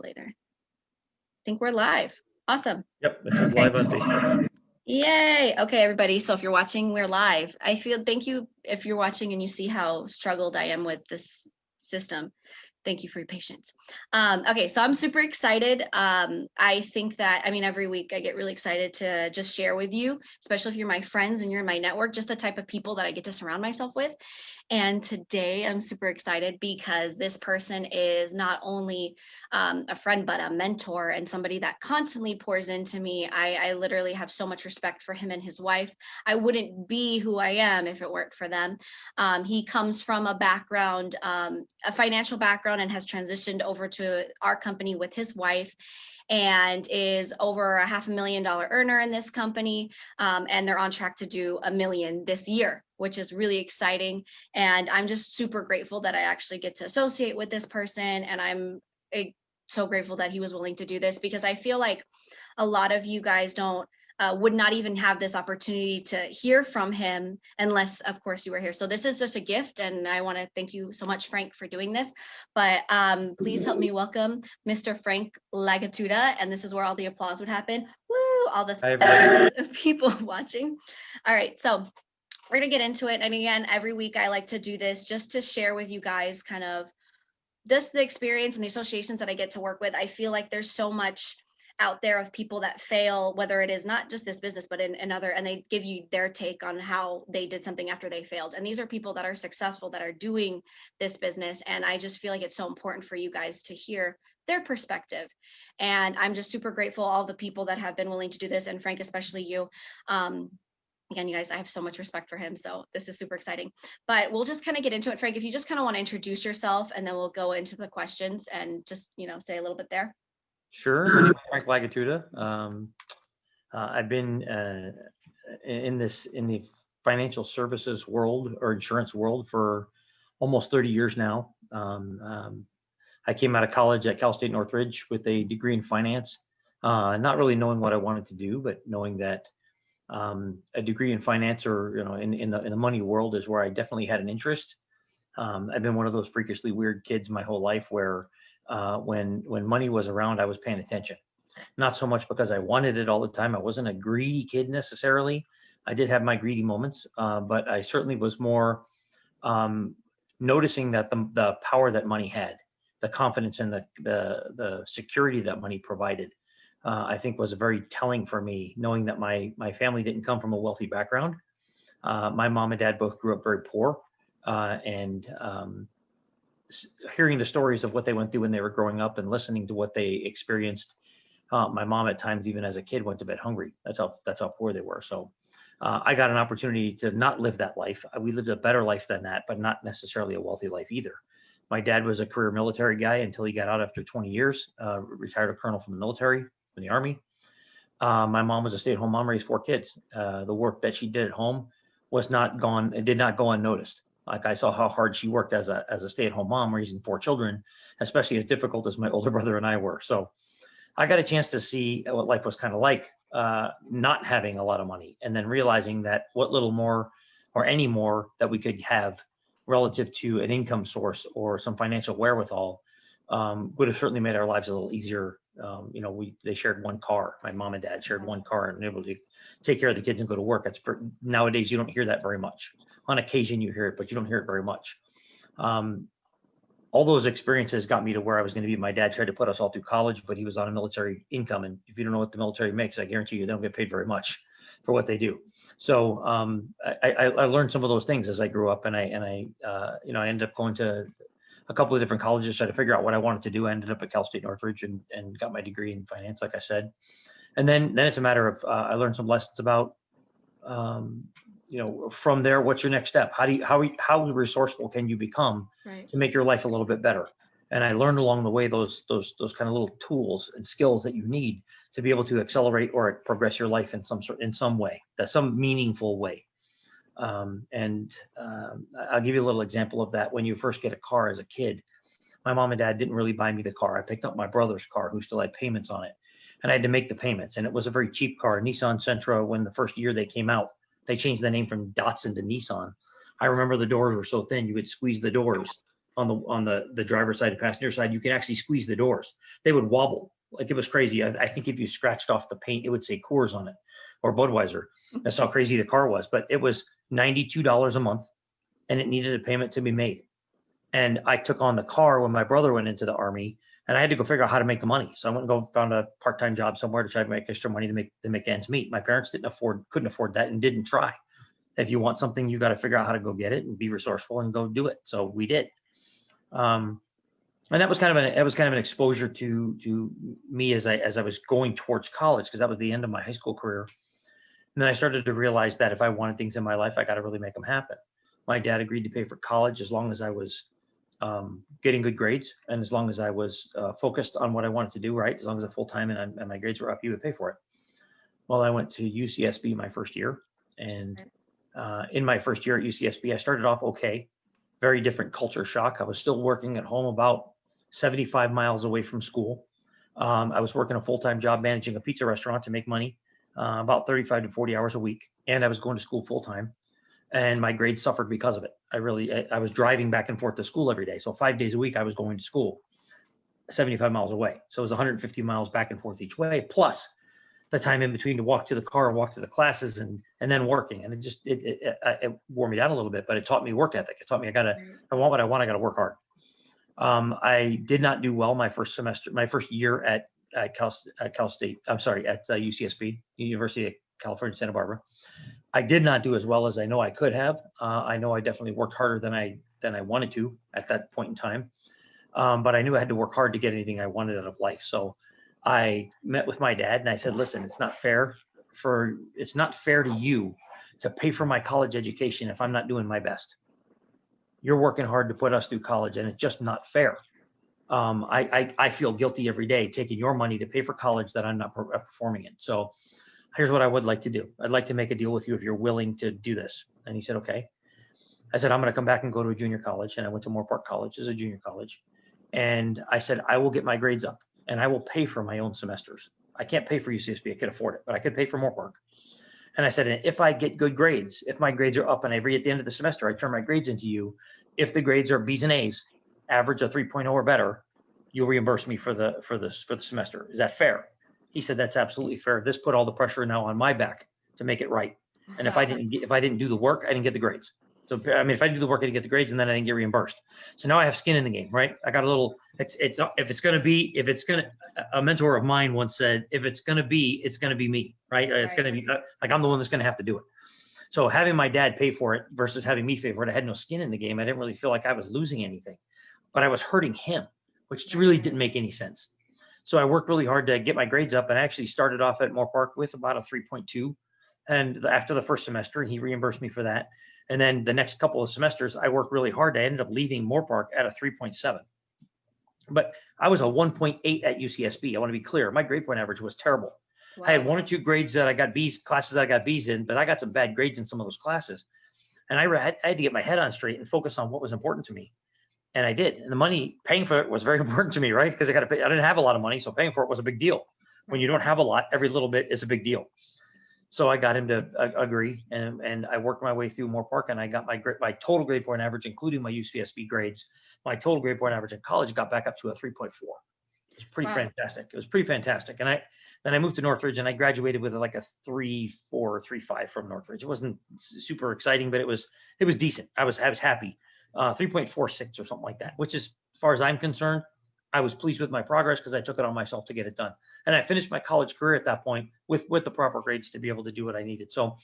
later. I think we're live. Awesome. Yep, this is live on Facebook. Yay. Okay, everybody. So if you're watching, we're live. Thank you if you're watching and you see how struggled I am with this system. Thank you for your patience. Okay, so I'm super excited. I think that, every week I get really excited to just share with you, especially if you're my friends and you're in my network, just the type of people that I get to surround myself with. And today I'm super excited because this person is not only a friend, but a mentor and somebody that constantly pours into me. I literally have so much respect for him and his wife. I wouldn't be who I am if it weren't for them. He comes from a background, a financial background, and has transitioned over to our company with his wife, and is over a $500,000 earner in this company. And they're on track to do $1 million this year, which is really exciting. And I'm just super grateful that I actually get to associate with this person. And I'm so grateful that he was willing to do this, because I feel like a lot of you guys would not even have this opportunity to hear from him unless, of course, you were here. So this is just a gift, and I want to thank you so much, Frank, for doing this. But please help me welcome Mr. Frank Lagattuta, and this is where all the applause would happen. Woo! All the people watching. All right, so we're gonna get into it. And again, every week I like to do this just to share with you guys kind of just the experience and the associations that I get to work with. I feel like there's so much out there of people that fail, whether it is not just this business, but in other, and they give you their take on how they did something after they failed. And these are people that are successful, that are doing this business. And I just feel like it's so important for you guys to hear their perspective. And I'm just super grateful, all the people that have been willing to do this, and Frank, especially you. Again, you guys, I have so much respect for him. So this is super exciting, but we'll just kind of get into it. Frank, if you just kind of want to introduce yourself, and then we'll go into the questions and just, say a little bit there. Sure. My name is Frank Lagattuta. I've been in the financial services world or insurance world for almost 30 years now. I came out of college at Cal State Northridge with a degree in finance, not really knowing what I wanted to do, but knowing that a degree in finance, or in the money world, is where I definitely had an interest. I've been one of those freakishly weird kids my whole life, where when money was around, I was paying attention. Not so much because I wanted it all the time. I wasn't a greedy kid necessarily. I did have my greedy moments, but I certainly was more noticing that the power that money had, the confidence and the security that money provided, I think was very telling for me, knowing that my family didn't come from a wealthy background. My mom and dad both grew up very poor, and hearing the stories of what they went through when they were growing up and listening to what they experienced. My mom at times, even as a kid, went to bed hungry. That's how poor they were. So I got an opportunity to not live that life. We lived a better life than that, but not necessarily a wealthy life either. My dad was a career military guy until he got out after 20 years, retired a colonel from the military, from the Army. My mom was a stay-at-home mom, raised 4 kids. The work that she did at home did not go unnoticed. Like, I saw how hard she worked as a stay-at-home mom, raising 4 children, especially as difficult as my older brother and I were. So I got a chance to see what life was kind of like, not having a lot of money, and then realizing that what little more or any more that we could have relative to an income source or some financial wherewithal would have certainly made our lives a little easier. They shared one car. My mom and dad shared one car and were able to take care of the kids and go to work. Nowadays, you don't hear that very much. On occasion you hear it, but you don't hear it very much. All those experiences got me to where I was going to be. My dad tried to put us all through college, but he was on a military income. And if you don't know what the military makes, I guarantee you they don't get paid very much for what they do. So I learned some of those things as I grew up, and I ended up going to a couple of different colleges, trying to figure out what I wanted to do. I ended up at Cal State Northridge and got my degree in finance, like I said. And then it's a matter of, I learned some lessons about, from there, what's your next step? How resourceful can you become to make your life a little bit better? And I learned along the way those kind of little tools and skills that you need to be able to accelerate or progress your life in some way, some meaningful way. I'll give you a little example of that. When you first get a car as a kid, my mom and dad didn't really buy me the car. I picked up my brother's car, who still had payments on it, and I had to make the payments. And it was a very cheap car, Nissan Sentra. When the first year they came out, they changed the name from Datsun to Nissan. I remember the doors were so thin you could squeeze the doors, the driver's side and passenger side, you could actually squeeze the doors. They would wobble. Like, it was crazy. I think if you scratched off the paint, it would say Coors on it or Budweiser. That's how crazy the car was. But it was $92 a month, and it needed a payment to be made. And I took on the car when my brother went into the Army, and I had to go figure out how to make the money. So I went and found a part-time job somewhere to try to make extra money to make ends meet. My parents couldn't afford that, and didn't try. If you want something, you got to figure out how to go get it and be resourceful and go do it. So we did. And that was kind of an exposure to me as I was going towards college, because that was the end of my high school career. And then I started to realize that if I wanted things in my life, I got to really make them happen. My dad agreed to pay for college as long as I was getting good grades, and as long as I was focused on what I wanted to do, right? As long as I'm full time and my grades were up, he would pay for it. Well, I went to UCSB my first year, and in my first year at UCSB, I started off okay. Very different culture shock. I was still working at home about 75 miles away from school. I was working a full-time job managing a pizza restaurant to make money, about 35 to 40 hours a week. And I was going to school full-time, and my grades suffered because of it. I was driving back and forth to school every day. So 5 days a week I was going to school 75 miles away. So it was 150 miles back and forth each way, plus the time in between to walk to the car and walk to the classes and then working. And it wore me down a little bit, but it taught me work ethic. It taught me I want what I want, I got to work hard. I did not do well my first year at UCSB, University of California, Santa Barbara. I did not do as well as I know I could have. I know I definitely worked harder than I wanted to at that point in time. But I knew I had to work hard to get anything I wanted out of life. So I met with my dad and I said, listen, it's not fair to you to pay for my college education if I'm not doing my best. You're working hard to put us through college, and it's just not fair. I feel guilty every day taking your money to pay for college that I'm not performing in. So here's what I would like to do. I'd like to make a deal with you if you're willing to do this. And he said, okay. I said, I'm going to come back and go to a junior college. And I went to Moore Park College as a junior college. And I said, I will get my grades up and I will pay for my own semesters. I can't pay for UCSB. I could afford it, but I could pay for Moore Park. And I said, if I get good grades, if my grades are up and at the end of the semester, I turn my grades into you. If the grades are B's and A's, average a 3.0 or better, you'll reimburse me for the semester. Is that fair? He said, that's absolutely fair. This put all the pressure now on my back to make it right. And if I didn't do the work, I didn't get the grades. So, I mean, if I didn't do the work, I didn't get the grades, and then I didn't get reimbursed. So now I have skin in the game, right? I got a little, a mentor of mine once said, if it's going to be me, right? It's going to be like, I'm the one that's going to have to do it. So having my dad pay for it versus having me pay for it, I had no skin in the game. I didn't really feel like I was losing anything, but I was hurting him, which really didn't make any sense. So I worked really hard to get my grades up, and I actually started off at Moore Park with about a 3.2. And after the first semester, he reimbursed me for that. And then the next couple of semesters, I worked really hard. I ended up leaving Moore Park at a 3.7. But I was a 1.8 at UCSB. I want to be clear. My grade point average was terrible. Wow. I had one or two grades that I got B's, classes that I got B's in, but I got some bad grades in some of those classes. And I had to get my head on straight and focus on what was important to me. And I did. And the money, paying for it was very important to me, right? Because I didn't have a lot of money, so paying for it was a big deal. When you don't have a lot, every little bit is a big deal. So I got him to agree, and I worked my way through Moore Park, and I got my total grade point average, including my UCSB grades. My total grade point average in college got back up to a 3.4. It was pretty fantastic. It was pretty fantastic. And then I moved to Northridge, and I graduated with like a 3.4 or 3.5 from Northridge. It wasn't super exciting, but it was decent. I was happy. 3.46 or something like that, which is, as far as I'm concerned, I was pleased with my progress because I took it on myself to get it done. And I finished my college career at that point with the proper grades to be able to do what I needed. So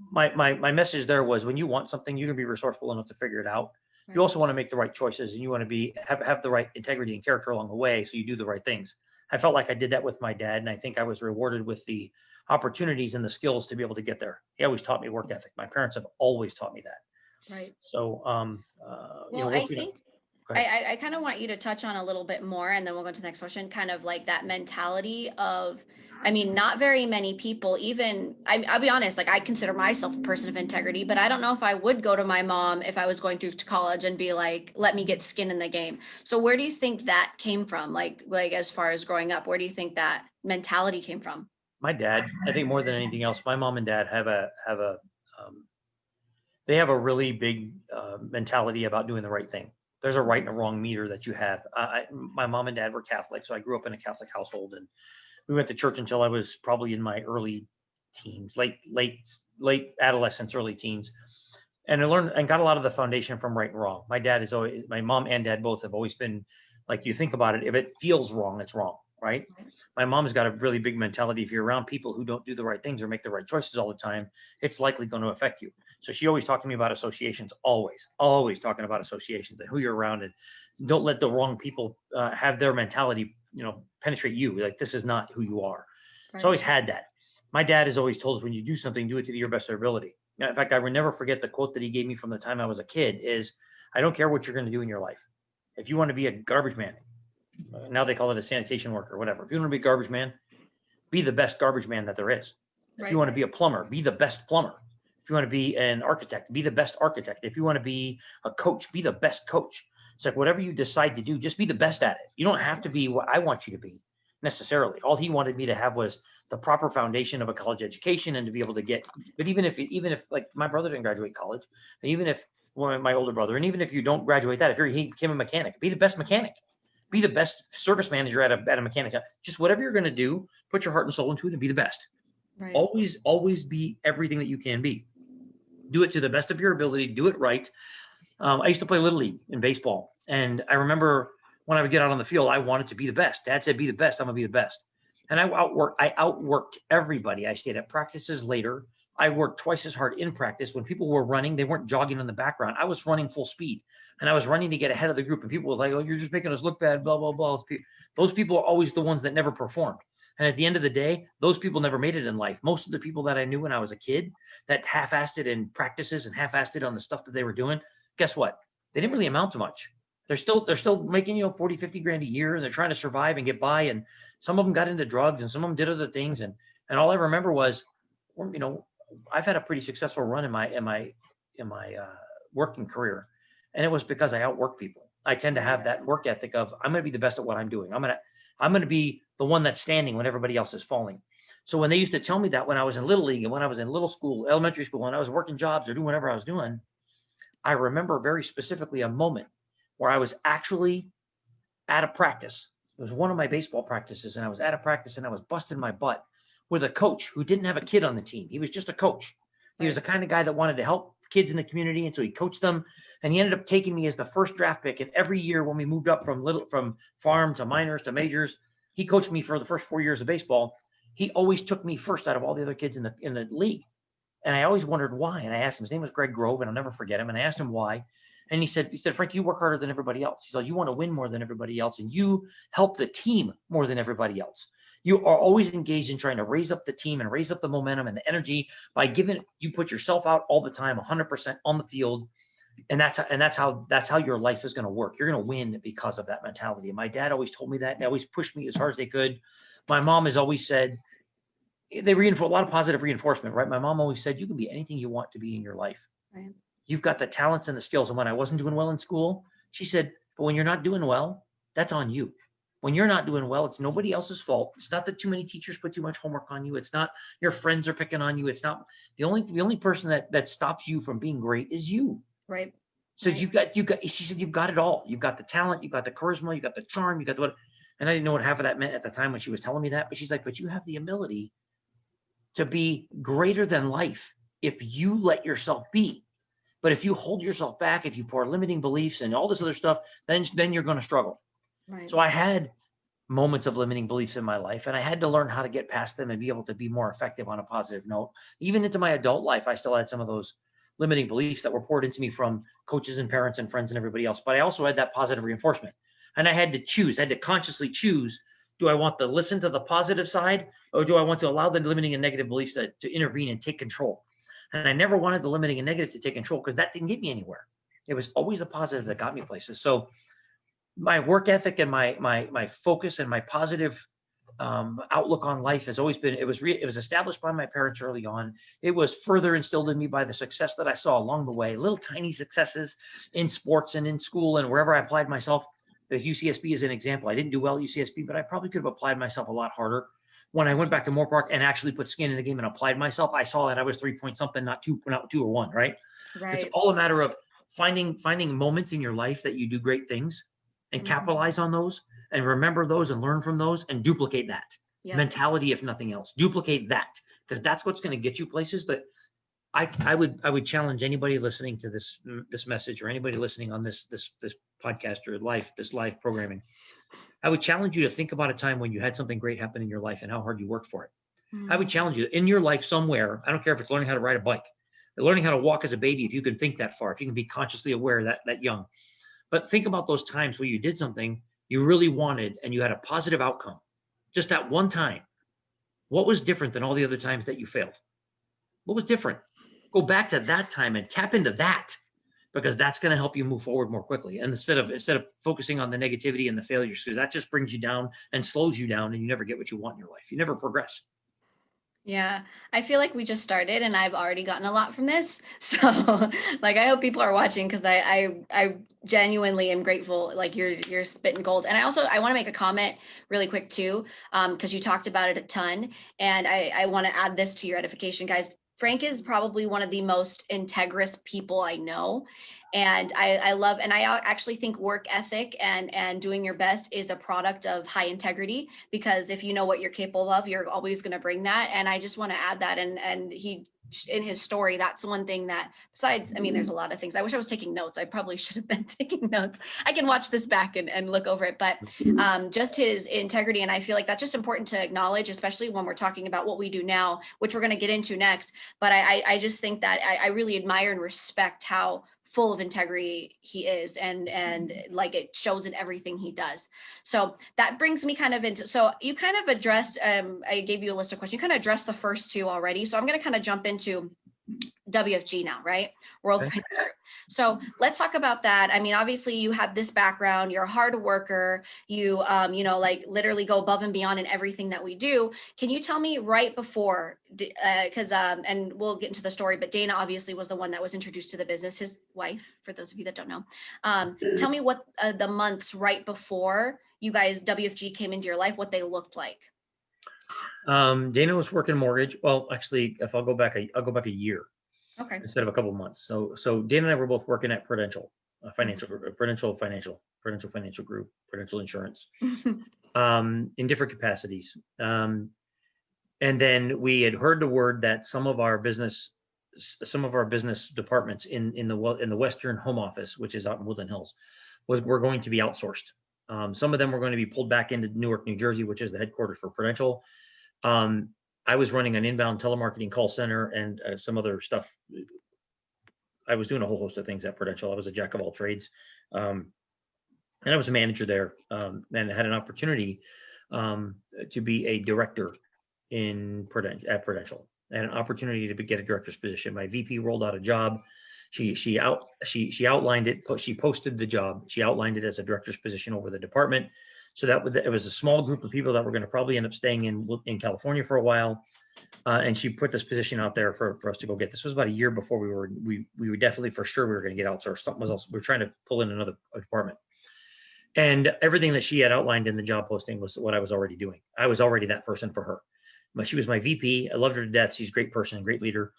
my message there was, when you want something, you can be resourceful enough to figure it out. Right. You also want to make the right choices, and you want to have the right integrity and character along the way, so you do the right things. I felt like I did that with my dad, and I think I was rewarded with the opportunities and the skills to be able to get there. He always taught me work ethic. My parents have always taught me that. Right. So, I kind of want you to touch on a little bit more, and then we'll go to the next question, kind of like that mentality of, I mean, not very many people even, I'll be honest, like I consider myself a person of integrity, but I don't know if I would go to my mom if I was going through to college and be like, let me get skin in the game. So where do you think that came from? Like as far as growing up, where do you think that mentality came from? My dad, I think more than anything else, my mom and dad they have a really big mentality about doing the right thing. There's a right and a wrong meter that you have. My mom and dad were Catholic, so I grew up in a Catholic household, and we went to church until I was probably in my early teens, late adolescence, early teens. And I learned and got a lot of the foundation from right and wrong. My mom and dad both have always been like, you think about it, if it feels wrong, it's wrong, right? My mom's got a really big mentality. If you're around people who don't do the right things or make the right choices all the time, it's likely going to affect you. So she always talked to me about associations, always talking about associations and who you're around, and don't let the wrong people have their mentality, penetrate you. Like, this is not who you are. So I always had that. My dad has always told us, when you do something, do it to your best of ability. In fact, I will never forget the quote that he gave me from the time I was a kid is, I don't care what you're going to do in your life. If you want to be a garbage man, now they call it a sanitation worker, whatever. If you want to be a garbage man, be the best garbage man that there is. If you want to be a plumber, be the best plumber. If you want to be an architect, be the best architect. If you want to be a coach, be the best coach. It's like, whatever you decide to do, just be the best at it. You don't have to be what I want you to be necessarily. All he wanted me to have was the proper foundation of a college education and to be able to get, but even if like my brother didn't graduate college, and even if my older brother, and even if you don't graduate that, if he became a mechanic, be the best mechanic, be the best service manager at a mechanic. Just whatever you're going to do, put your heart and soul into it and be the best. Right. Always be everything that you can be. Do it to the best of your ability, do it right. I used to play Little League in baseball. And I remember when I would get out on the field, I wanted to be the best. Dad said, be the best. I'm going to be the best. And I outworked everybody. I stayed at practices later. I worked twice as hard in practice. When people were running, they weren't jogging in the background. I was running full speed, and I was running to get ahead of the group. And people were like, oh, you're just making us look bad, blah, blah, blah. Those people are always the ones that never performed. And at the end of the day, those people never made it in life. Most of the people that I knew when I was a kid that half-assed it in practices and half-assed it on the stuff that they were doing, guess what? They didn't really amount to much. They're still making, 40, 50 grand a year, and they're trying to survive and get by. And some of them got into drugs, and some of them did other things. And all I remember was, I've had a pretty successful run in my working career. And it was because I outworked people. I tend to have that work ethic of, I'm going to be the best at what I'm doing. I'm going to be the one that's standing when everybody else is falling. So when they used to tell me that when I was in Little League and when I was in little school, elementary school, when I was working jobs or doing whatever I was doing, I remember very specifically a moment where I was actually at a practice. It was one of my baseball practices, and I was at a practice and I was busting my butt with a coach who didn't have a kid on the team. He was just a coach. He was the kind of guy that wanted to help kids in the community, and so he coached them. And he ended up taking me as the first draft pick. And every year when we moved up from farm to minors to majors, he coached me for the first 4 years of baseball. He always took me first out of all the other kids in the league. And I always wondered why. And I asked him, his name was Greg Grove, and I'll never forget him. And I asked him why. And he said, Frank, you work harder than everybody else. He said, you want to win more than everybody else, and you help the team more than everybody else. You are always engaged in trying to raise up the team and raise up the momentum and the energy by you put yourself out all the time, 100% on the field. And that's how your life is going to work. You're going to win because of that mentality. And my dad always told me that. They always pushed me as hard as they could. My mom has always said, they reinforce a lot of positive reinforcement, right? My mom always said, you can be anything you want to be in your life. Right. You've got the talents and the skills. And when I wasn't doing well in school, she said, but when you're not doing well, that's on you. When you're not doing well, it's nobody else's fault. It's not that too many teachers put too much homework on you. It's not your friends are picking on you. It's not the only person that stops you from being great is you. Right. So right. She said, you've got it all. You've got the talent, you've got the charisma, you've got the charm, you got the what. And I didn't know what half of that meant at the time when she was telling me that, but she's like, but you have the ability to be greater than life if you let yourself be. But if you hold yourself back, if you pour limiting beliefs and all this other stuff, then you're going to struggle. Right. So I had moments of limiting beliefs in my life, and I had to learn how to get past them and be able to be more effective on a positive note. Even into my adult life, I still had some of those limiting beliefs that were poured into me from coaches and parents and friends and everybody else. But I also had that positive reinforcement. And I had to consciously choose, do I want to listen to the positive side, or do I want to allow the limiting and negative beliefs to intervene and take control? And I never wanted the limiting and negative to take control because that didn't get me anywhere. It was always the positive that got me places. So my work ethic and my focus and my positive outlook on life has always been, it was established by my parents early on. It was further instilled in me by the success that I saw along the way, little tiny successes in sports and in school and wherever I applied myself. The UCSB is an example. I didn't do well at UCSB, but I probably could have applied myself a lot harder. When I went back to Moore Park and actually put skin in the game and applied myself, I saw that I was 3 point something, not two or one, right? It's all a matter of finding moments in your life that you do great things and Mhm. capitalize on those and remember those and learn from those and duplicate that Yep. mentality, if nothing else. Duplicate that, because that's what's going to get you places. That I would challenge anybody listening to this message, or anybody listening on this podcast or this live programming. I would challenge you to think about a time when you had something great happen in your life and how hard you worked for it. I would challenge you in your life somewhere. I don't care if it's learning how to ride a bike, or learning how to walk as a baby. If you can think that far, if you can be consciously aware that young, but think about those times where you did something you really wanted and you had a positive outcome. Just that one time. What was different than all the other times that you failed? What was different? Go back to that time and tap into that, because that's going to help you move forward more quickly. And instead of focusing on the negativity and the failures, because that just brings you down and slows you down, and you never get what you want in your life. You never progress. Yeah, I feel like we just started and I've already gotten a lot from this. So like I hope people are watching, because I genuinely am grateful. Like you're spitting gold. And I want to make a comment really quick too, because you talked about it a ton. And I want to add this to your edification, guys. Frank is probably one of the most integrous people I know. And I love, and I actually think work ethic and doing your best is a product of high integrity, because if you know what you're capable of, you're always going to bring that. And I just want to add that. And he, in his story, that's one thing that, besides, I mean, there's a lot of things. I wish I was taking notes. I probably should have been taking notes. I can watch this back and look over it, but just his integrity. And I feel like that's just important to acknowledge, especially when we're talking about what we do now, which we're going to get into next. But I just think that I really admire and respect how full of integrity he is, and like it shows in everything he does. So that brings me kind of into, so you kind of addressed, I gave you a list of questions, you kind of addressed the first two already. So I'm going to kind of jump into WFG now, right? World Okay. Financial Group. So let's talk about that. I mean, obviously you have this background, you're a hard worker, you like literally go above and beyond in everything that we do. Can you tell me right before, because and we'll get into the story, but Dana obviously was the one that was introduced to the business, his wife, for those of you that don't know. Tell me what the months right before you guys, WFG, came into your life, what they looked like. Dana was working mortgage. Well, actually, if I'll go back a year. Okay. Instead of a couple of months. So Dana and I were both working at Prudential Financial Group, Prudential Financial Group, Prudential Insurance, in different capacities. And then we had heard the word that some of our business departments in the Western home office, which is out in Woodland Hills, were going to be outsourced. Some of them were going to be pulled back into Newark, New Jersey, which is the headquarters for Prudential. I was running an inbound telemarketing call center and some other stuff. I was doing a whole host of things at Prudential. I was a jack of all trades. And I was a manager there, and had an opportunity to be a director at Prudential, and an opportunity to get a director's position. My VP rolled out a job. She outlined it. She posted the job. She outlined it as a director's position over the department. So it was a small group of people that were going to probably end up staying in California for a while. And she put this position out there for us to go get. This was about a year before we were definitely for sure we were going to get outsourced. Something was else. We were trying to pull in another department. And everything that she had outlined in the job posting was what I was already doing. I was already that person for her. But she was my VP. I loved her to death. She's a great person, great leader.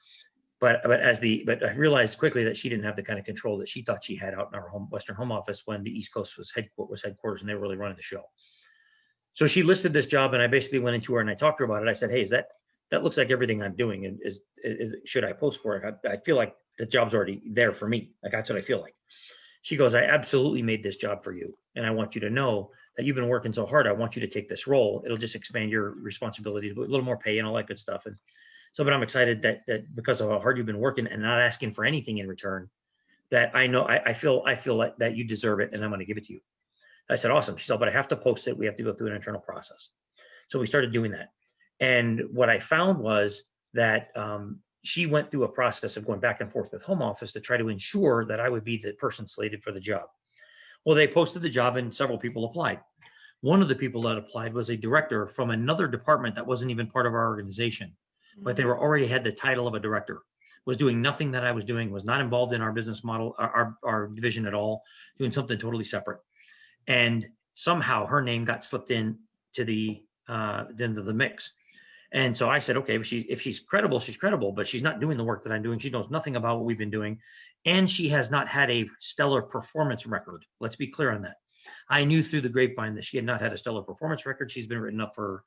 But I realized quickly that she didn't have the kind of control that she thought she had out in our Western home office when the East Coast was headquarters and they were really running the show. So she listed this job, and I basically went into her and I talked to her about it. I said, "Hey, that looks like everything I'm doing, and should I post for it? I feel like the job's already there for me. Like that's what I feel like." She goes, "I absolutely made this job for you, and I want you to know that you've been working so hard. I want you to take this role. It'll just expand your responsibilities, a little more pay and all that good stuff." And so, but I'm excited that because of how hard you've been working and not asking for anything in return, that I know I feel like that you deserve it, and I'm going to give it to you. I said, "Awesome." She said, "But I have to post it. We have to go through an internal process." So we started doing that. And what I found was that she went through a process of going back and forth with home office to try to ensure that I would be the person slated for the job. Well, they posted the job and several people applied. One of the people that applied was a director from another department that wasn't even part of our organization, but they already had the title of a director, was doing nothing that I was doing, was not involved in our business model, our division at all, doing something totally separate. And somehow her name got slipped into the mix. And so I said, okay, if she's credible, she's credible, but she's not doing the work that I'm doing. She knows nothing about what we've been doing. and she has not had a stellar performance record. Let's be clear on that. I knew through the grapevine that she had not had a stellar performance record. She's been written up for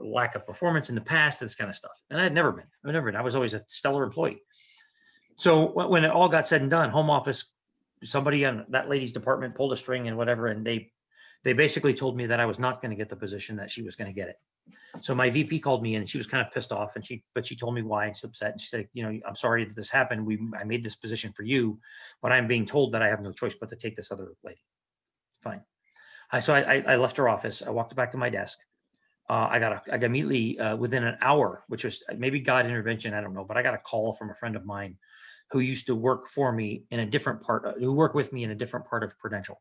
lack of performance in the past, this kind of stuff. And I've never been. I was always a stellar employee. So when it all got said and done, home office, somebody on that lady's department pulled a string and whatever, and they basically told me that I was not going to get the position, that she was going to get it. So my VP called me and she was kind of pissed off, but she told me why, and she's upset. And she said, I'm sorry that this happened. I made this position for you, but I'm being told that I have no choice but to take this other lady. Fine. So I left her office. I walked back to my desk. I got immediately within an hour, which was maybe God intervention, I don't know, but I got a call from a friend of mine who used to work for me in a different part, who worked with me in a different part of Prudential.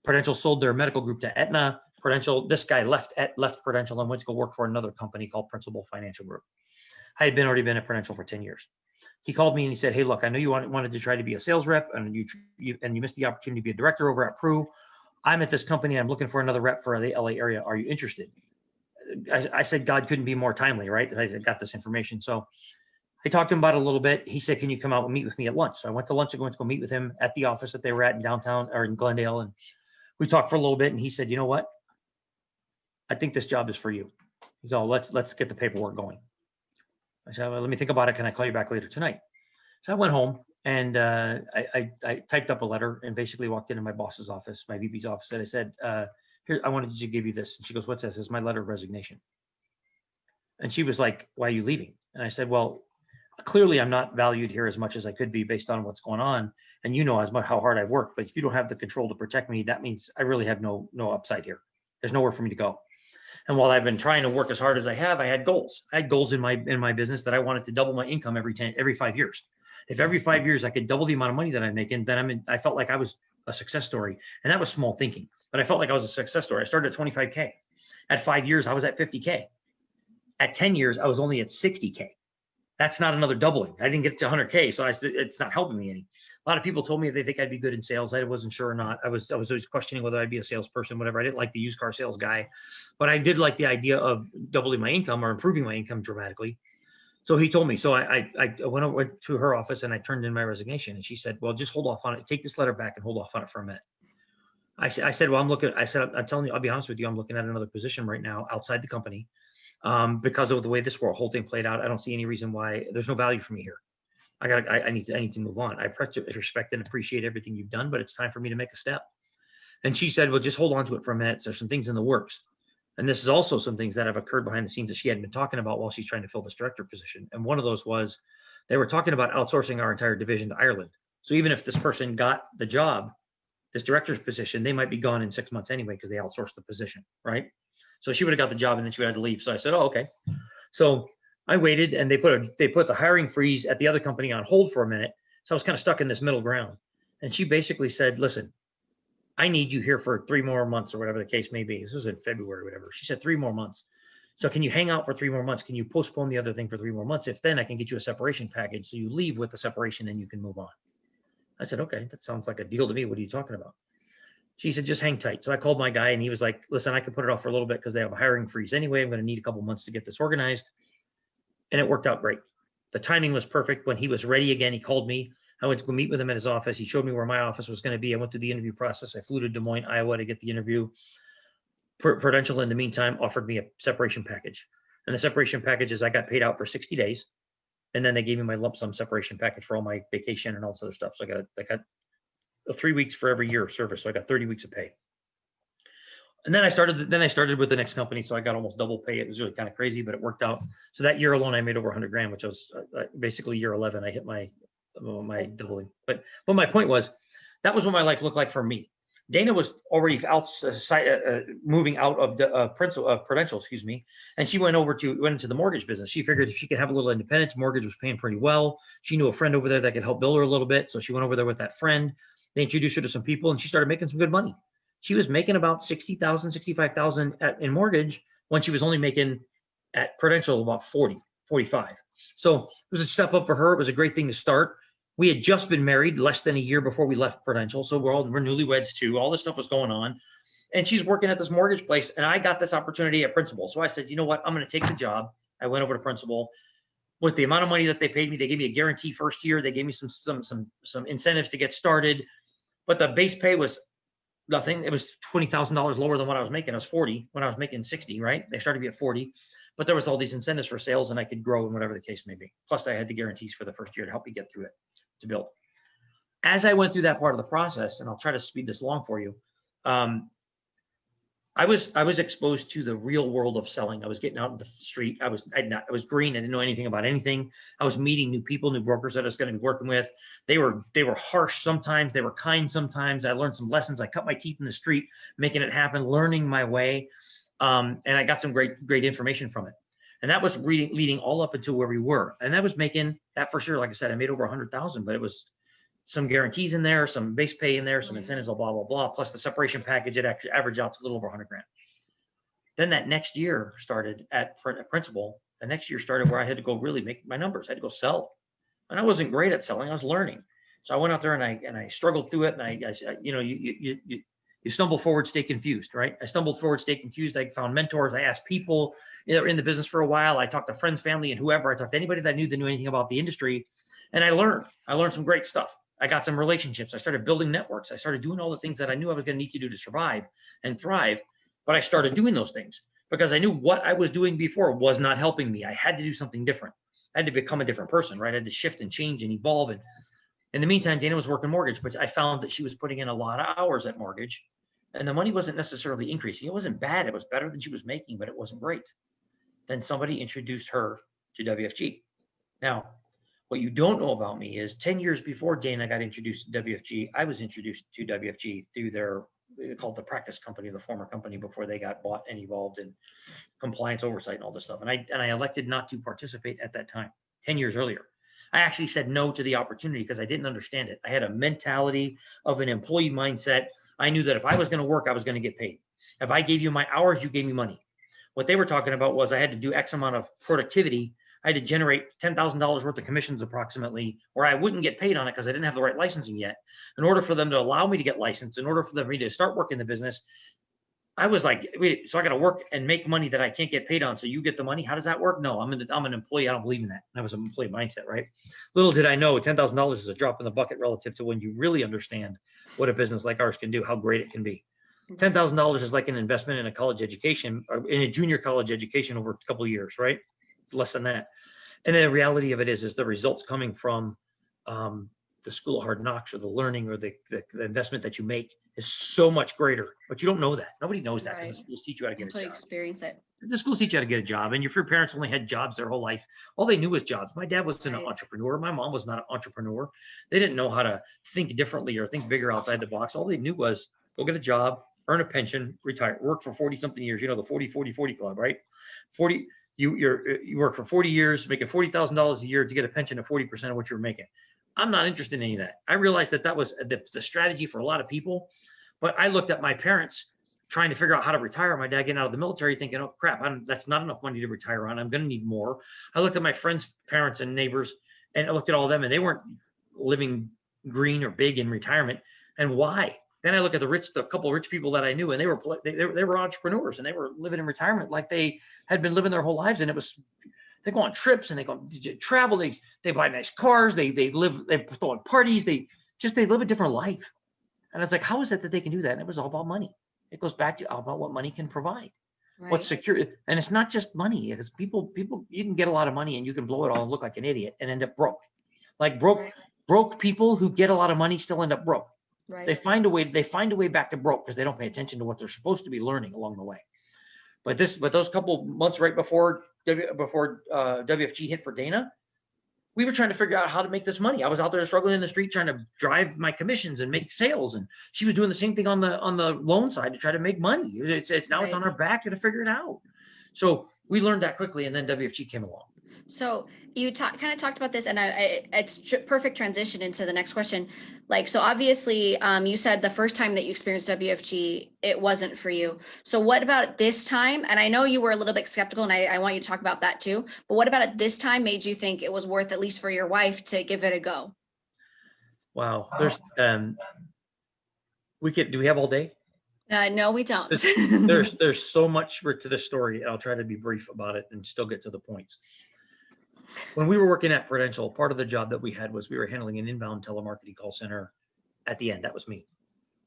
Prudential sold their medical group to Aetna. This guy left Prudential and went to go work for another company called Principal Financial Group. I had already been at Prudential for 10 years. He called me and he said, hey, look, I know you wanted to try to be a sales rep and you missed the opportunity to be a director over at Pru. I'm at this company. I'm looking for another rep for the LA area. Are you interested? I said, God couldn't be more timely, right? I got this information. So I talked to him about it a little bit. He said, can you come out and meet with me at lunch? So I went to lunch and went to go meet with him at the office that they were at in downtown or in Glendale. And we talked for a little bit. And he said, you know what? I think this job is for you. He's all, let's get the paperwork going. I said, well, let me think about it. Can I call you back later tonight? So I went home and I typed up a letter and basically walked into my boss's office, my VP's office, and I said, here, I wanted to give you this. And she goes, what's this? It's my letter of resignation. And she was like, why are you leaving? And I said, well, clearly I'm not valued here as much as I could be based on what's going on. And you know as much how hard I work, but if you don't have the control to protect me, that means I really have no upside here. There's nowhere for me to go. And while I've been trying to work as hard as I have, I had goals. I had goals in my business that I wanted to double my income every 5 years. If every 5 years I could double the amount of money that I'm making, then I felt like I was a success story. And that was small thinking, but I felt like I was a success story. I started at 25K. At 5 years, I was at 50K. At 10 years, I was only at 60K. That's not another doubling. I didn't get to 100K, so it's not helping me any. A lot of people told me they think I'd be good in sales. I wasn't sure or not. I was always questioning whether I'd be a salesperson, whatever. I didn't like the used car sales guy, but I did like the idea of doubling my income or improving my income dramatically. So he told me. So I went to her office and I turned in my resignation. And she said, well, just hold off on it. Take this letter back and hold off on it for a minute. I said, well, I'm telling you, I'll be honest with you. I'm looking at another position right now outside the company. Because of the way this whole thing played out, I don't see any reason why there's no value for me here. I need to move on. I respect and appreciate everything you've done, but it's time for me to make a step. And she said, well, just hold on to it for a minute. There's some things in the works. And this is also some things that have occurred behind the scenes that she hadn't been talking about while she's trying to fill this director position. And one of those was they were talking about outsourcing our entire division to Ireland. So even if this person got the job, this director's position, they might be gone in 6 months anyway because they outsourced the position, right? So she would have got the job and then she would have to leave. So I said, oh, okay. So I waited and they put the hiring freeze at the other company on hold for a minute. So I was kind of stuck in this middle ground. And she basically said, listen, I need you here for 3 more months or whatever the case may be. This was in February or whatever. She said 3 more months. So can you hang out for 3 more months? Can you postpone the other thing for 3 more months? If then I can get you a separation package. So you leave with the separation and you can move on. I said, okay, that sounds like a deal to me. What are you talking about? She said, just hang tight. So I called my guy and he was like, listen, I can put it off for a little bit because they have a hiring freeze anyway. I'm going to need a couple months to get this organized. And it worked out great. The timing was perfect. When he was ready again, he called me. I went to go meet with him at his office. He showed me where my office was going to be. I went through the interview process. I flew to Des Moines, Iowa to get the interview. Prudential, in the meantime, offered me a separation package. And the separation package is I got paid out for 60 days. And then they gave me my lump sum separation package for all my vacation and all this other stuff. So I got 3 weeks for every year of service. So I got 30 weeks of pay. And then I started with the next company. So I got almost double pay. It was really kind of crazy, but it worked out. So that year alone, I made over 100 grand, which was basically year 11. I hit my doubling. But my point was, that was what my life looked like for me. Dana was already moving out of Prudential, excuse me, and she went into the mortgage business. She figured if she could have a little independence, mortgage was paying pretty well. She knew a friend over there that could help build her a little bit, so she went over there with that friend. They introduced her to some people, and she started making some good money. She was making about $60,000, $65,000 in mortgage when she was only making at Prudential about 40, 45. So it was a step up for her. It was a great thing to start. We had just been married less than a year before we left Prudential. So we're newlyweds too. All this stuff was going on. And she's working at this mortgage place. And I got this opportunity at Principal. So I said, you know what? I'm going to take the job. I went over to Principal. with the amount of money that they paid me. They gave me a guarantee first year. They gave me some incentives to get started, but the base pay was nothing. It was $20,000 lower than what I was making. I was 40 when I was making 60, right? They started me at 40, but there was all these incentives for sales and I could grow and whatever the case may be. Plus I had the guarantees for the first year to help me get through it, to build. As I went through that part of the process, and I'll try to speed this along for you, I was exposed to the real world of selling. I was getting out in the street. I was green. I didn't know anything about anything. I was meeting new people, new brokers that I was going to be working with. They were harsh sometimes. They were kind sometimes. I learned some lessons. I cut my teeth in the street, making it happen, learning my way, and I got some great information from it. And that was leading all up until where we were. And I was making that first year, like I said, I made over 100,000, but it was some guarantees in there, some base pay in there, some incentives, blah, blah, blah, plus the separation package. It actually averaged out to a little over 100 grand. Then that next year started at principal. The next year started where I had to go really make my numbers. I had to go sell. And I wasn't great at selling. I was learning. So I went out there and I struggled through it. And I you stumble forward, stay confused, right? I stumbled forward, stay confused. I found mentors. I asked people that were in the business for a while. I talked to friends, family, and whoever. I talked to anybody that knew anything about the industry. And I learned some great stuff. I got some relationships. I started building networks. I started doing all the things that I knew I was going to need to do to survive and thrive. But I started doing those things because I knew what I was doing before was not helping me. I had to do something different. I had to become a different person, right? I had to shift and change and evolve. And in the meantime, Dana was working mortgage, but I found that she was putting in a lot of hours at mortgage and the money wasn't necessarily increasing. It wasn't bad. It was better than she was making, but it wasn't great. Then somebody introduced her to WFG. Now, what you don't know about me is 10 years before Dana got introduced to WFG, I was introduced to WFG through their, called the practice company, the former company before they got bought and evolved in compliance oversight and all this stuff. And I elected not to participate at that time, 10 years earlier. I actually said no to the opportunity because I didn't understand it. I had a mentality of an employee mindset. I knew that if I was going to work, I was going to get paid. If I gave you my hours, you gave me money. What they were talking about was I had to do X amount of productivity. I had to generate $10,000 worth of commissions approximately, or I wouldn't get paid on it because I didn't have the right licensing yet. In order for them to allow me to get licensed, in order for me to start working the business, I was like, wait, so I got to work and make money that I can't get paid on. So you get the money. How does that work? No, I'm an employee. I don't believe in that. That was an employee mindset, right? Little did I know $10,000 is a drop in the bucket relative to when you really understand what a business like ours can do, how great it can be. $10,000 is like an investment in a college education, or in a junior college education over a couple of years, right? Less than that. And the reality of it is the results coming from the school of hard knocks or the learning or the investment that you make is so much greater, but you don't know that. Nobody knows that because the schools teach you how to get a job. Until you experience it. The schools teach you how to get a job. And if your parents only had jobs their whole life, all they knew was jobs. My dad was an entrepreneur. My mom was not an entrepreneur. They didn't know how to think differently or think bigger outside the box. All they knew was go get a job, earn a pension, retire, work for 40 something years. You know, the 40 club, right? 40. You work for 40 years, making $40,000 a year to get a pension of 40% of what you're making. I'm not interested in any of that. I realized that was the strategy for a lot of people, but I looked at my parents trying to figure out how to retire. My dad getting out of the military thinking, oh crap, that's not enough money to retire on. I'm going to need more. I looked at my friends' parents and neighbors and I looked at all of them and they weren't living green or big in retirement. And why? Then I look at the couple of rich people that I knew, and they were entrepreneurs, and they were living in retirement like they had been living their whole lives. And they go on trips and they go travel. They buy nice cars. They throw on parties. They live a different life. And I was like, how is it that they can do that? And it was all about money. It goes back to about what money can provide. Right. What's secure, and it's not just money. It's people. You can get a lot of money and you can blow it all and look like an idiot and end up broke. Like broke people who get a lot of money still end up broke. Right. They find a way back to broke because they don't pay attention to what they're supposed to be learning along the way. But those couple months right before WFG hit for Dana, we were trying to figure out how to make this money. I was out there struggling in the street trying to drive my commissions and make sales, and she was doing the same thing on the loan side to try to make money. It's on our back to figure it out. So we learned that quickly, and then WFG came along. So you kind of talked about this, and it's perfect transition into the next question. Like, so obviously, you said the first time that you experienced WFG, it wasn't for you. So what about this time? And I know you were a little bit skeptical, and I want you to talk about that too. But what about it this time made you think it was worth, at least for your wife, to give it a go? Wow. There's do we have all day? No, we don't. There's so much to the story. I'll try to be brief about it and still get to the points. When we were working at Prudential, part of the job that we had was we were handling an inbound telemarketing call center at the end. That was me.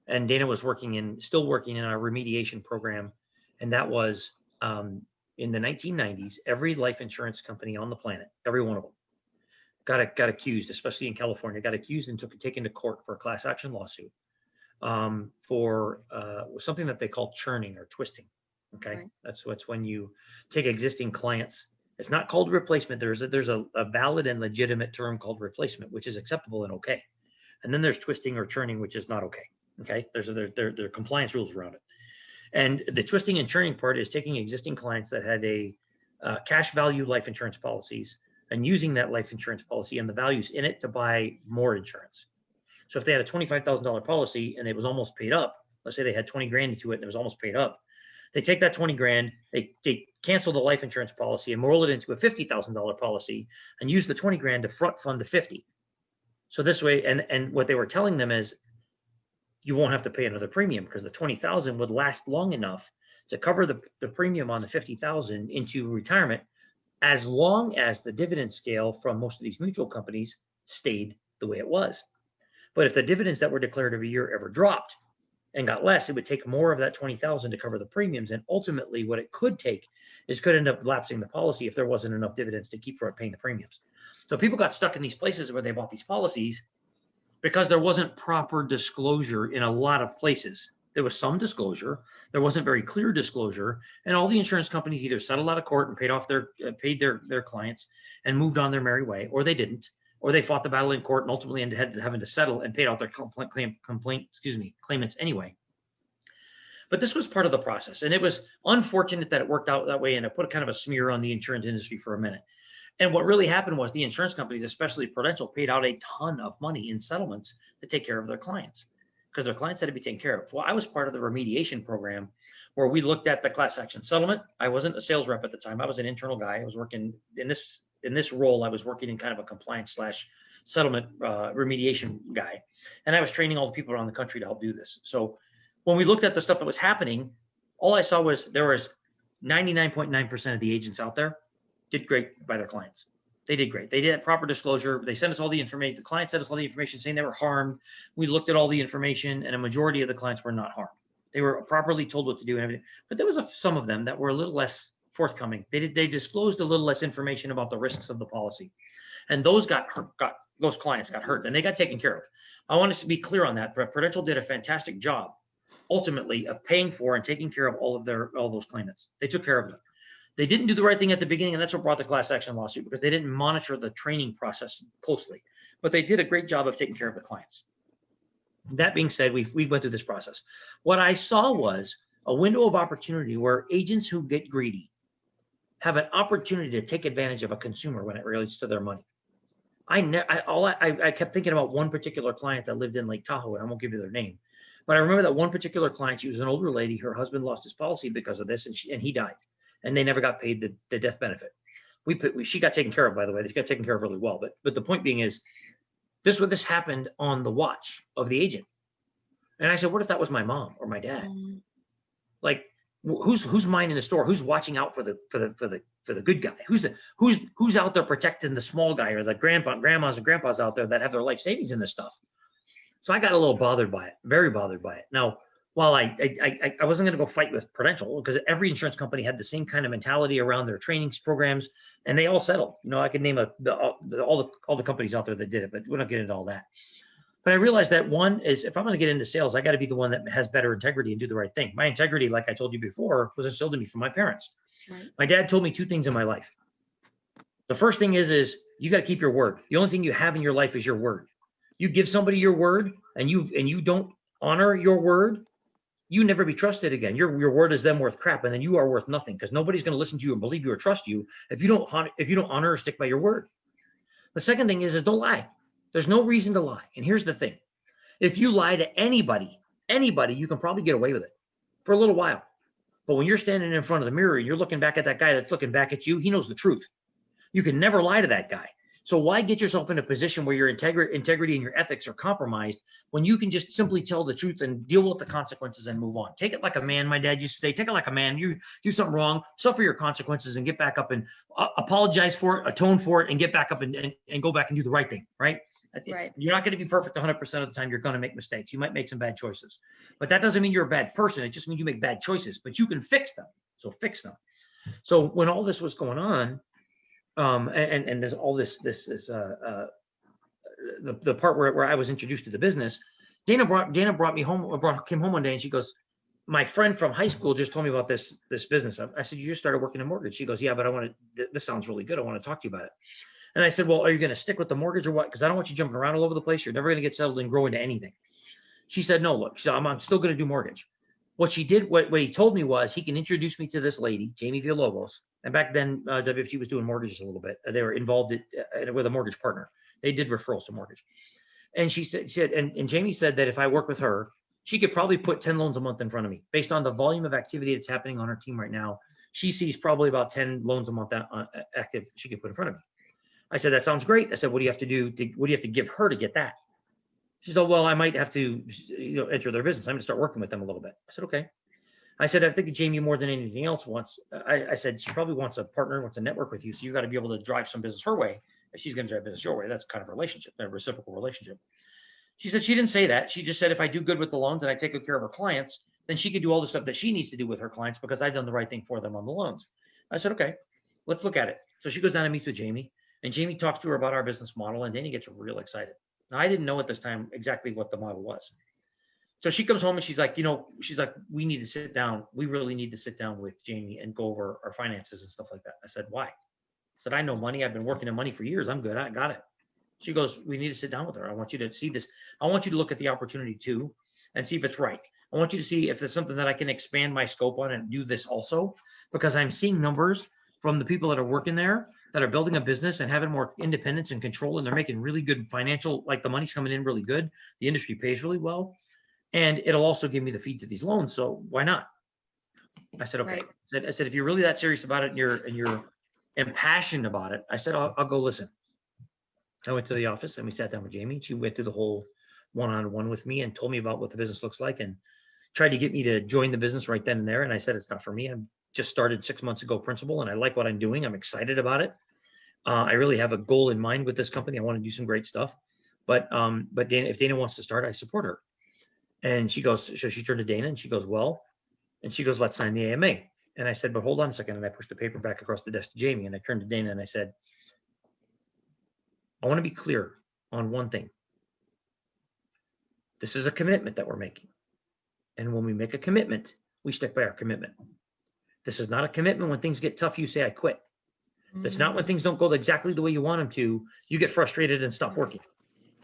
And Dana was still working in our remediation program. And that was in the 1990s, every life insurance company on the planet, every one of them, got accused, especially in California, got accused and taken to court for a class action lawsuit for something that they call churning or twisting. Okay, right. That's when you take existing clients. It's not called replacement. There's a valid and legitimate term called replacement, which is acceptable and okay. And then there's twisting or churning, which is not okay. Okay, there are compliance rules around it. And the twisting and churning part is taking existing clients that had a cash value life insurance policies and using that life insurance policy and the values in it to buy more insurance. So if they had a $25,000 policy and it was almost paid up, let's say they had 20 grand into it and it was almost paid up, they take that 20 grand, they cancel the life insurance policy and roll it into a $50,000 policy and use the 20 grand to front fund the 50. So this way, and what they were telling them is you won't have to pay another premium because the 20,000 would last long enough to cover the premium on the 50,000 into retirement, as long as the dividend scale from most of these mutual companies stayed the way it was. But if the dividends that were declared every year ever dropped and got less, it would take more of that 20,000 to cover the premiums. And ultimately what it could take is could end up lapsing the policy if there wasn't enough dividends to keep paying the premiums. So people got stuck in these places where they bought these policies because there wasn't proper disclosure in a lot of places. There was some disclosure, there wasn't very clear disclosure, and all the insurance companies either settled out of court and paid their clients and moved on their merry way, or they didn't, or they fought the battle in court and ultimately ended up having to settle and paid out their claimants anyway. But this was part of the process, and it was unfortunate that it worked out that way, and it put kind of a smear on the insurance industry for a minute. And what really happened was the insurance companies, especially Prudential, paid out a ton of money in settlements to take care of their clients because their clients had to be taken care of. Well, I was part of the remediation program where we looked at the class action settlement. I wasn't a sales rep at the time. I was an internal guy. I was working in this role. I was working in kind of a compliance / settlement remediation guy. And I was training all the people around the country to help do this. So when we looked at the stuff that was happening, all I saw was there was 99.9% of the agents out there did great by their clients. They did great. They did proper disclosure. They sent us all the information. The client sent us all the information saying they were harmed. We looked at all the information and a majority of the clients were not harmed. They were properly told what to do and everything. But there was some of them that were a little less forthcoming. They disclosed a little less information about the risks of the policy. And those those clients got hurt and they got taken care of. I want us to be clear on that. But Prudential did a fantastic job ultimately of paying for and taking care of all those claimants. They took care of them. They didn't do the right thing at the beginning, and that's what brought the class action lawsuit because they didn't monitor the training process closely. But they did a great job of taking care of the clients. That being said, we went through this process. What I saw was a window of opportunity where agents who get greedy have an opportunity to take advantage of a consumer when it relates to their money. I kept thinking about one particular client that lived in Lake Tahoe, and I won't give you their name. But I remember that one particular client, she was an older lady. Her husband lost his policy because of this, and he died. And they never got paid the death benefit. She got taken care of, by the way. She got taken care of really well. But the point being is, this happened on the watch of the agent. And I said, what if that was my mom or my dad? Like, who's minding the store? Who's watching out for the good guy? Who's out there protecting the small guy or the grandmas and grandpas out there that have their life savings in this stuff? So I got a little bothered by it, very bothered by it. Now, while I wasn't going to go fight with Prudential because every insurance company had the same kind of mentality around their trainings programs, and they all settled. You know, I could name all the companies out there that did it, but we're not getting into all that. But I realized that one is if I'm going to get into sales, I got to be the one that has better integrity and do the right thing. My integrity, like I told you before, was instilled in me from my parents. Right. My dad told me two things in my life. The first thing is you got to keep your word. The only thing you have in your life is your word. You give somebody your word and you don't honor your word, you never be trusted again. Your word is then worth crap, and then you are worth nothing because nobody's going to listen to you and believe you or trust you if you don't honor or stick by your word. The second thing is don't lie. There's no reason to lie. And here's the thing: if you lie to anybody, you can probably get away with it for a little while. But when you're standing in front of the mirror and you're looking back at that guy that's looking back at you, he knows the truth. You can never lie to that guy. So why get yourself in a position where your integrity and your ethics are compromised when you can just simply tell the truth and deal with the consequences and move on? Take it like a man. My dad used to say, take it like a man. You do something wrong, suffer your consequences, and get back up and apologize for it, atone for it, and get back up and go back and do the right thing, right? Right. You're not going to be perfect 100% of the time. You're going to make mistakes. You might make some bad choices, but that doesn't mean you're a bad person. It just means you make bad choices, but you can fix them. So fix them. So when all this was going on, and there's all this is the part where I was introduced to the business. Dana brought me home, came home one day, and she goes, my friend from high school just told me about this business. I said, you just started working in mortgage? She goes, yeah, but I want to. This sounds really good. I want to talk to you about it. And I said, well, are you going to stick with the mortgage or what? Because I don't want you jumping around all over the place. You're never going to get settled and grow into anything. She said, no, look, I'm still going to do mortgage. What she did, what he told me was he can introduce me to this lady, Jamie Villalobos. And back then, WFG was doing mortgages a little bit. They were involved with a mortgage partner. They did referrals to mortgage. And she said, and Jamie said that if I work with her, she could probably put 10 loans a month in front of me based on the volume of activity that's happening on her team right now. She sees probably about 10 loans a month active she could put in front of me. I said, that sounds great. I said, what do you have to do? What do you have to give her to get that? She said, well, I might have to, enter their business. I'm going to start working with them a little bit. I said, okay. I said, I think Jamie more than anything else wants, I said, she probably wants a partner, wants to network with you. So you got to be able to drive some business her way. If she's going to drive business your way, that's kind of a relationship, a reciprocal relationship. She said, she didn't say that. She just said, if I do good with the loans and I take good care of her clients, then she could do all the stuff that she needs to do with her clients because I've done the right thing for them on the loans. I said, okay, let's look at it. So she goes down and meets with Jamie, and Jamie talks to her about our business model, and then he gets real excited. Now, I didn't know at this time exactly what the model was. So she comes home and she's like, we need to sit down. We really need to sit down with Jamie and go over our finances and stuff like that. I said, why? I said, I know money. I've been working in money for years. I'm good. I got it. She goes, we need to sit down with her. I want you to see this. I want you to look at the opportunity too and see if it's right. I want you to see if there's something that I can expand my scope on and do this also, because I'm seeing numbers from the people that are working there that are building a business and having more independence and control, and they're making really good financial, like the money's coming in really good. The industry pays really well. And it'll also give me the feed to these loans. So why not? I said, okay. Right. I said, if you're really that serious about it and you're impassioned about it, I said, I'll go listen. I went to the office and we sat down with Jamie. She went through the whole one-on-one with me and told me about what the business looks like and tried to get me to join the business right then and there. And I said, it's not for me. I just started 6 months ago, principal, and I like what I'm doing. I'm excited about it. I really have a goal in mind with this company. I want to do some great stuff. But Dana, if Dana wants to start, I support her. And she goes, so she turned to Dana and she goes, well, and she goes, let's sign the AMA. And I said, but hold on a second. And I pushed the paper back across the desk to Jamie. And I turned to Dana and I said, I want to be clear on one thing. This is a commitment that we're making. And when we make a commitment, we stick by our commitment. This is not a commitment when things get tough, you say, I quit. That's not when things don't go exactly the way you want them to, you get frustrated and stop working.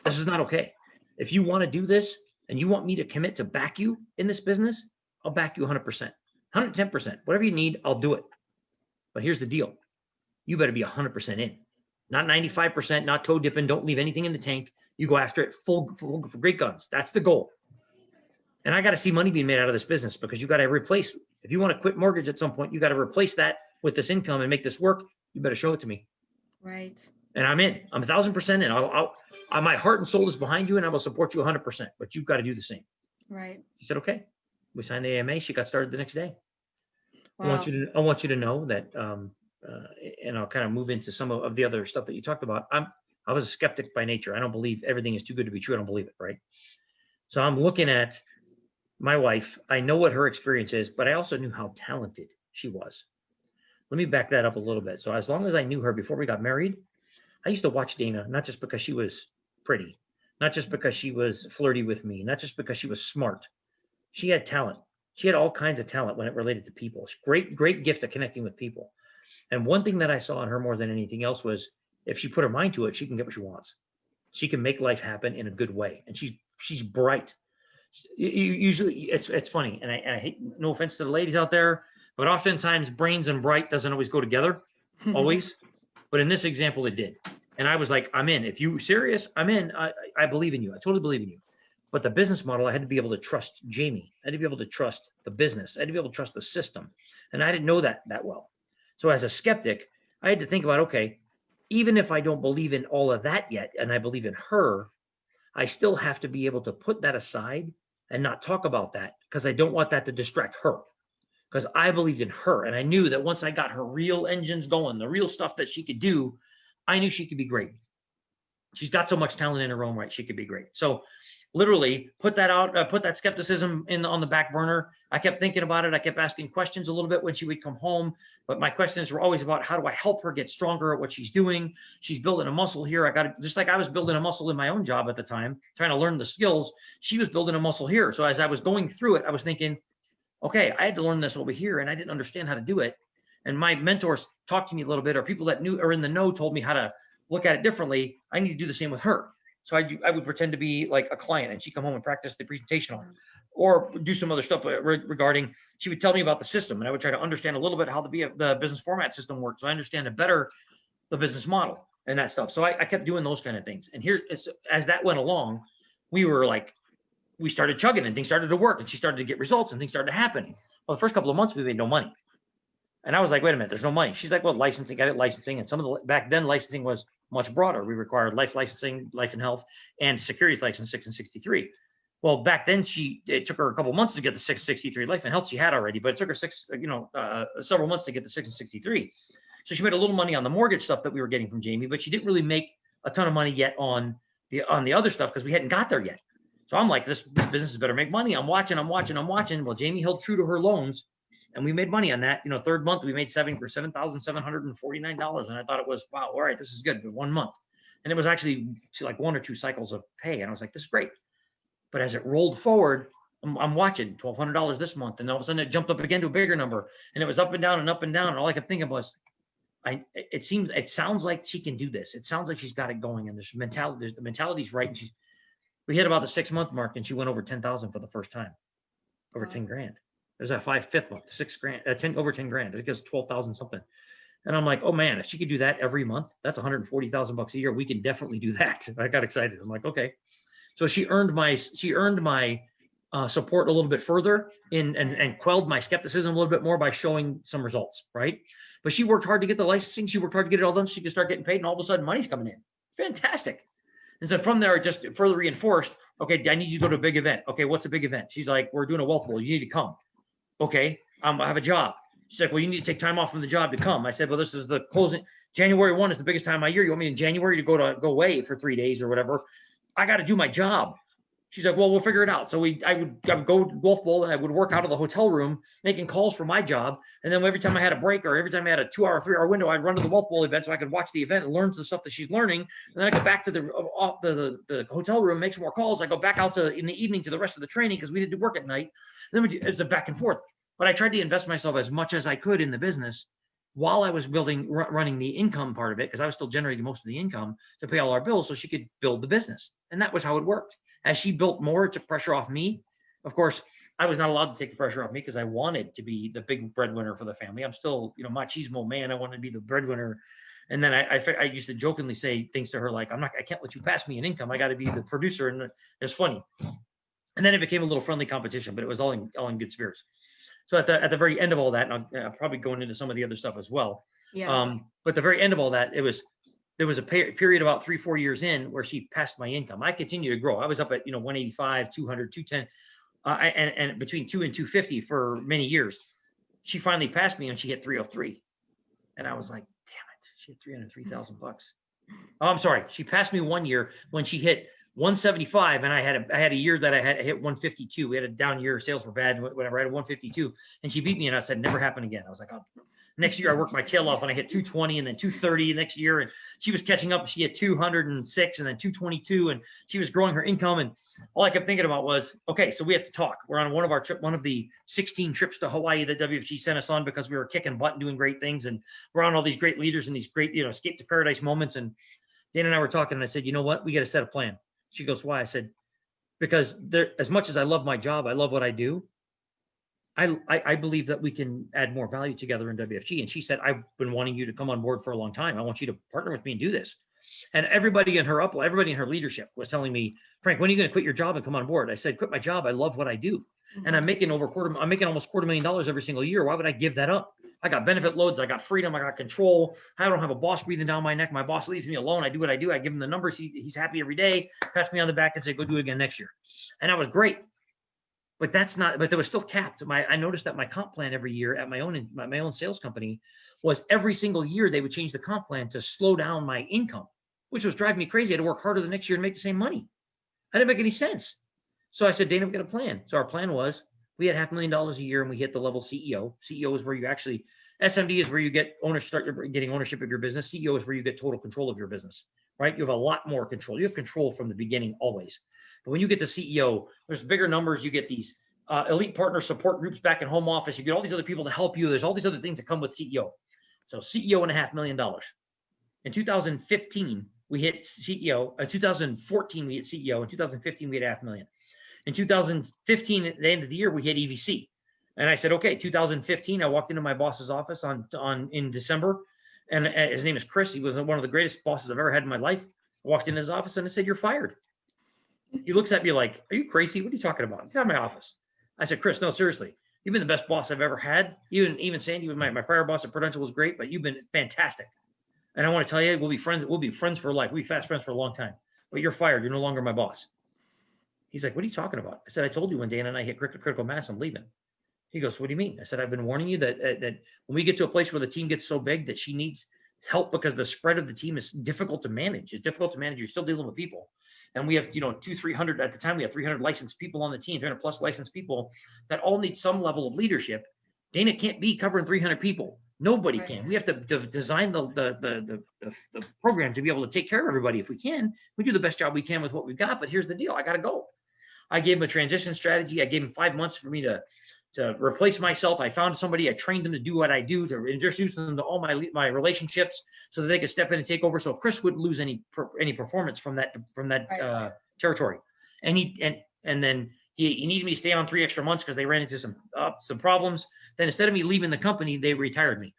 This is not okay. If you want to do this and you want me to commit to back you in this business, I'll back you 100%, 110%, whatever you need, I'll do it. But here's the deal. You better be 100% in, not 95%, not toe dipping. Don't leave anything in the tank. You go after it full for great guns. That's the goal. And I got to see money being made out of this business, because you got to replace, if you want to quit mortgage at some point, you got to replace that with this income and make this work. You better show it to me. Right. And I'm in. I'm 1,000% in. My heart and soul is behind you, and I will support you 100%. But you've got to do the same. Right. She said, okay. We signed the AMA. She got started the next day. Wow. I want you to know that, and I'll kind of move into some of the other stuff that you talked about. I was a skeptic by nature. I don't believe everything is too good to be true. I don't believe it. Right. So I'm looking at my wife. I know what her experience is, but I also knew how talented she was. Let me back that up a little bit. So as long as I knew her before we got married, I used to watch Dana, not just because she was pretty, not just because she was flirty with me, not just because she was smart. She had talent. She had all kinds of talent when it related to people. Great gift at connecting with people. And one thing that I saw in her more than anything else was, if she put her mind to it, she can get what she wants. She can make life happen in a good way. And she's bright. Usually it's funny. And I hate, no offense to the ladies out there, but oftentimes brains and bright doesn't always go together, always. But in this example, it did. And I was like, I'm in. If you're serious, I'm in. I believe in you. I totally believe in you. But the business model, I had to be able to trust Jamie. I had to be able to trust the business. I had to be able to trust the system. And I didn't know that well. So as a skeptic, I had to think about, okay, even if I don't believe in all of that yet, and I believe in her, I still have to be able to put that aside and not talk about that, because I don't want that to distract her. Because I believed in her, and I knew that once I got her real engines going, the real stuff that she could do, I knew she could be great. She's got so much talent in her own right, she could be great. So literally put that out, put that skepticism on the back burner. I kept thinking about it. I kept asking questions a little bit when she would come home, but my questions were always about, how do I help her get stronger at what she's doing? She's building a muscle here. I got to, just like I was building a muscle in my own job at the time, trying to learn the skills, she was building a muscle here. So as I was going through it, I was thinking, okay, I had to learn this over here and I didn't understand how to do it. And my mentors talked to me a little bit, or people that knew or in the know told me how to look at it differently. I need to do the same with her. So I would pretend to be like a client, and she'd come home and practice the presentation on, or do some other stuff regarding, she would tell me about the system, and I would try to understand a little bit how the business format system works, so I understand it better, the business model and that stuff. So I kept doing those kind of things. And as that went along, we started chugging and things started to work, and she started to get results and things started to happen. Well, the first couple of months we made no money. And I was like, wait a minute, there's no money. She's like, well, licensing, got it licensing. And some of the, back then licensing was much broader. We required life licensing, life and health, and securities license 6 and 63. Well, back then it took her a couple months to get the 663 life and health she had already, but it took her several months to get the 6 and 63. So she made a little money on the mortgage stuff that we were getting from Jamie, but she didn't really make a ton of money yet on the other stuff, because we hadn't got there yet. So I'm like, this business better make money. I'm watching. Well, Jamie held true to her loans, and we made money on that. Third month we made $7,749, and I thought it was, wow, all right, this is good. But 1 month, and it was actually like 1 or 2 cycles of pay, and I was like, this is great. But as it rolled forward, I'm watching $1,200 this month, and all of a sudden it jumped up again to a bigger number, and it was up and down and up and down, and all I kept thinking was, it sounds like she can do this. It sounds like she's got it going, and the mentality's right, and we hit about the 6-month mark, and she went over 10,000 for the first time, over 10 grand. There's that 5/5 month, 6 grand, over 10 grand. It goes 12,000 something. And I'm like, oh man, if she could do that every month, that's 140,000 bucks a year. We can definitely do that. I got excited. I'm like, okay. So she earned my support a little bit further and quelled my skepticism a little bit more by showing some results, right? But she worked hard to get the licensing. She worked hard to get it all done so she could start getting paid, and all of a sudden money's coming in. Fantastic. And so from there, it just further reinforced, okay, I need you to go to a big event. Okay, what's a big event? She's like, we're doing a wealth bowl. You need to come. Okay, I have a job. She's like, well, you need to take time off from the job to come. I said, well, this is the closing. January 1 is the biggest time of my year. You want me in January to go away for 3 days or whatever? I got to do my job. She's like, well, we'll figure it out. So I would go to Wolf Bowl, and I would work out of the hotel room, making calls for my job. And then every time I had a break, or every time I had a 2-hour, 3-hour window, I'd run to the Wolf Bowl event so I could watch the event and learn the stuff that she's learning. And then I go back to the hotel room, make some more calls. I go back out in the evening to the rest of the training, because we didn't do work at night. And then it's a back and forth. But I tried to invest myself as much as I could in the business while I was running the income part of it, because I was still generating most of the income to pay all our bills so she could build the business. And that was how it worked. As she built more, it took pressure off me. Of course, I was not allowed to take the pressure off me, because I wanted to be the big breadwinner for the family. I'm still, machismo man. I wanted to be the breadwinner. And then I used to jokingly say things to her like, I can't let you pass me an income. I got to be the producer. And it's funny. And then it became a little friendly competition, but it was all in good spirits. So at the very end of all that, and I'm probably going into some of the other stuff as well. Yeah. But the very end of all that, there was a period about 3-4 years in where she passed my income. I continued to grow. I was up at 185, 200, 210, and between 2 and 250 for many years. She finally passed me, and she hit 303, and I was like, damn it, she hit 303,000 bucks. Oh, I'm sorry, she passed me one year when she hit 175, and I had a year that I had hit 152. We had a down year, sales were bad, whatever. I had a 152, and she beat me, and I said, never happen again. I was like, oh. Next year I worked my tail off, and I hit 220, and then 230 next year, and she was catching up. She hit 206, and then 222, and she was growing her income. And all I kept thinking about was, okay, so we have to talk. We're on one of the 16 trips to Hawaii that WFG sent us on, because we were kicking butt and doing great things, and we're on all these great leaders and these great, escape to paradise moments. And Dana and I were talking, and I said, you know what, we got to set a plan. She goes, why? I said, because as much as I love my job, I love what I do. I believe that we can add more value together in WFG. And she said, I've been wanting you to come on board for a long time. I want you to partner with me and do this. And everybody in her leadership was telling me, Frank, when are you going to quit your job and come on board? I said, quit my job. I love what I do. Mm-hmm. And I'm making almost $250,000 every single year. Why would I give that up? I got benefit loads. I got freedom. I got control. I don't have a boss breathing down my neck. My boss leaves me alone. I do what I do. I give him the numbers. He's happy every day. Pats me on the back and say, go do it again next year. And that was great. But there was still capped. I noticed that my comp plan every year at my own sales company was every single year they would change the comp plan to slow down my income, which was driving me crazy. I had to work harder the next year and make the same money. That didn't make any sense. So I said, Dana, we've got a plan. So our plan was we had $500,000 a year and we hit the level CEO. CEO is where you actually, SMD is where you get start getting ownership of your business. CEO is where you get total control of your business, right? You have a lot more control. You have control from the beginning always. But when you get to CEO, there's bigger numbers. You get these elite partner support groups back in home office. You get all these other people to help you. There's all these other things that come with CEO. So CEO and $500,000. In 2015, we hit CEO. In 2014, we hit CEO. In 2015, we hit $500,000. In 2015, at the end of the year, we hit EVC. And I said, okay, 2015, I walked into my boss's office in December, and his name is Chris. He was one of the greatest bosses I've ever had in my life. I walked in his office and I said, you're fired. He looks at me like, are you crazy? What are you talking about? He's out of my office. I said, Chris, no, seriously. You've been the best boss I've ever had. Even Sandy, my prior boss at Prudential was great, but you've been fantastic. And I want to tell you, we'll be friends. We'll be friends for life. We'll be fast friends for a long time. But you're fired. You're no longer my boss. He's like, what are you talking about? I said, I told you when Dana and I hit critical mass, I'm leaving. He goes, what do you mean? I said, I've been warning you that when we get to a place where the team gets so big that she needs help because the spread of the team is difficult to manage. It's difficult to manage. You're still dealing with people. And we have, 300 at the time, we have 300 licensed people on the team, 300 plus licensed people that all need some level of leadership. Dana can't be covering 300 people. Nobody can. We have to design the program to be able to take care of everybody. If we can, we do the best job we can with what we've got. But here's the deal. I got to go. I gave him a transition strategy. I gave him 5 months for me to replace myself. I found somebody. I trained them to do what I do, to introduce them to all my relationships so that they could step in and take over. So Chris wouldn't lose any performance from that territory. And then he needed me to stay on 3 extra months because they ran into some problems. Then instead of me leaving the company, they retired me.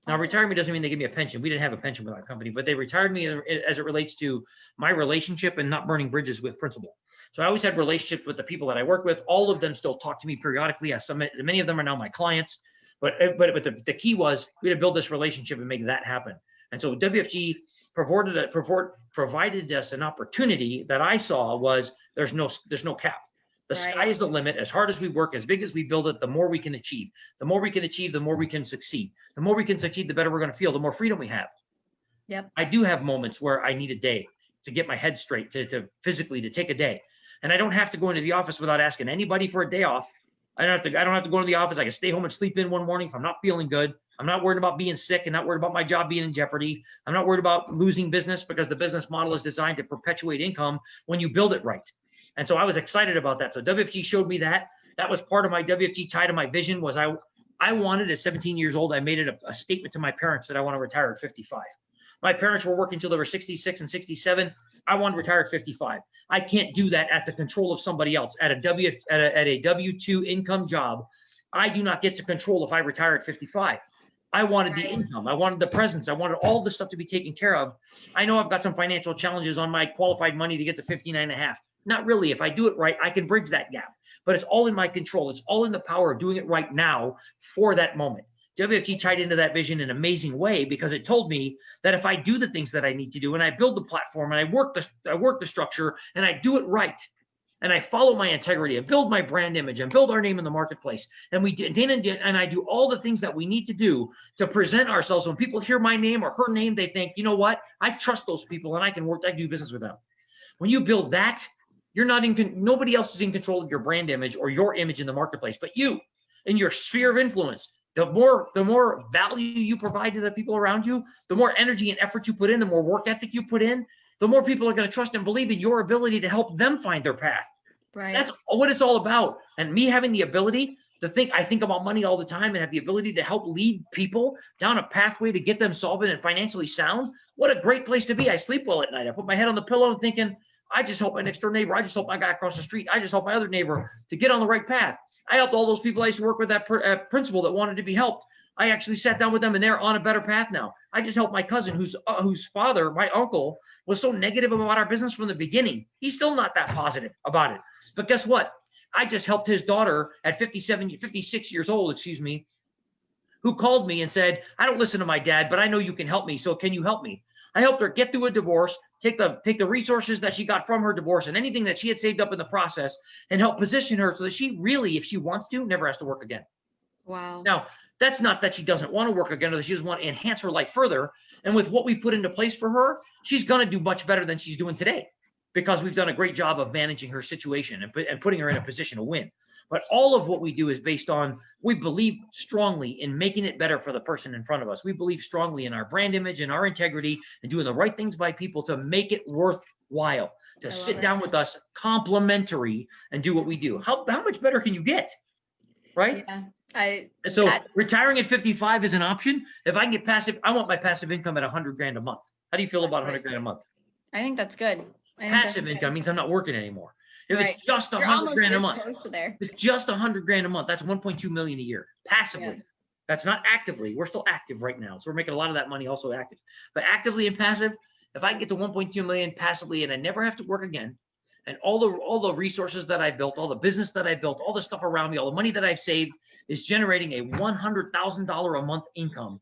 Now, retirement doesn't mean they give me a pension. We didn't have a pension with our company, but they retired me as it relates to my relationship and not burning bridges with principal. So I always had relationships with the people that I work with. All of them still talk to me periodically. Many of them are now my clients. But the key was we had to build this relationship and make that happen. And so WFG provided us an opportunity that I saw was there's no cap. The sky is the limit. As hard as we work, as big as we build it, the more we can achieve. The more we can achieve, the more we can succeed. The more we can succeed, the better we're going to feel, the more freedom we have. Yep. I do have moments where I need a day to get my head straight, to physically, to take a day. And I don't have to go into the office without asking anybody for a day off. I don't have to go to the office. I can stay home and sleep in one morning if I'm not feeling good. I'm not worried about being sick and not worried about my job being in jeopardy. I'm not worried about losing business because the business model is designed to perpetuate income when you build it right. And so I was excited about that. So WFG showed me that. That was part of my WFG tie to my vision was I wanted at 17 years old, I made it a statement to my parents that I want to retire at 55. My parents were working until they were 66 and 67. I want to retire at 55. I can't do that at the control of somebody else at a W-2 income job. I do not get to control if I retire at 55. I wanted the income. I wanted the presence. I wanted all this stuff to be taken care of. I know I've got some financial challenges on my qualified money to get to 59 and a half. Not really. If I do it right, I can bridge that gap. But it's all in my control. It's all in the power of doing it right now for that moment. WFG tied into that vision in an amazing way because it told me that if I do the things that I need to do and I build the platform and I work the structure and I do it right and I follow my integrity and build my brand image and build our name in the marketplace and Dana and I do all the things that we need to do to present ourselves. When people hear my name or her name, they think, you know what? I trust those people and I do business with them. When you build that, nobody else is in control of your brand image or your image in the marketplace, but you in your sphere of influence. The more value you provide to the people around you, the more energy and effort you put in, the more work ethic you put in, the more people are going to trust and believe in your ability to help them find their path. Right. That's what it's all about. And me having the ability to I think about money all the time and have the ability to help lead people down a pathway to get them solvent and financially sound. What a great place to be. I sleep well at night. I put my head on the pillow and thinking, I just help my next door neighbor. I just help my guy across the street. I just help my other neighbor to get on the right path. I helped all those people I used to work with that principal that wanted to be helped. I actually sat down with them and they're on a better path now. I just helped my cousin whose father, my uncle, was so negative about our business from the beginning. He's still not that positive about it. But guess what? I just helped his daughter at 56 years old, who called me and said, I don't listen to my dad, but I know you can help me. So can you help me? I helped her get through a divorce, take the resources that she got from her divorce and anything that she had saved up in the process, and help position her so that she really, if she wants to, never has to work again. Wow. Now, that's not that she doesn't want to work again or that she doesn't want to enhance her life further. And with what we've put into place for her, she's going to do much better than she's doing today because we've done a great job of managing her situation and putting her in a position to win. But all of what we do is based on, we believe strongly in making it better for the person in front of us. We believe strongly in our brand image and our integrity and doing the right things by people to make it worthwhile, to sit down with us complimentary and do what we do. How much better can you get? Right? Yeah. Retiring at 55 is an option. If I can get passive, I want my passive income at 100 grand a month. How do you feel about 100 grand a month? I think that's good. Passive income means I'm not working anymore. If it's just 100 grand a month, it's just 100 grand a month. That's 1.2 million a year passively. Yeah. That's not actively. We're still active right now. So we're making a lot of that money also active, but actively and passive. If I can get to 1.2 million passively and I never have to work again, and all the resources that I built, all the business that I built, all the stuff around me, all the money that I've saved is generating a $100,000 a month income.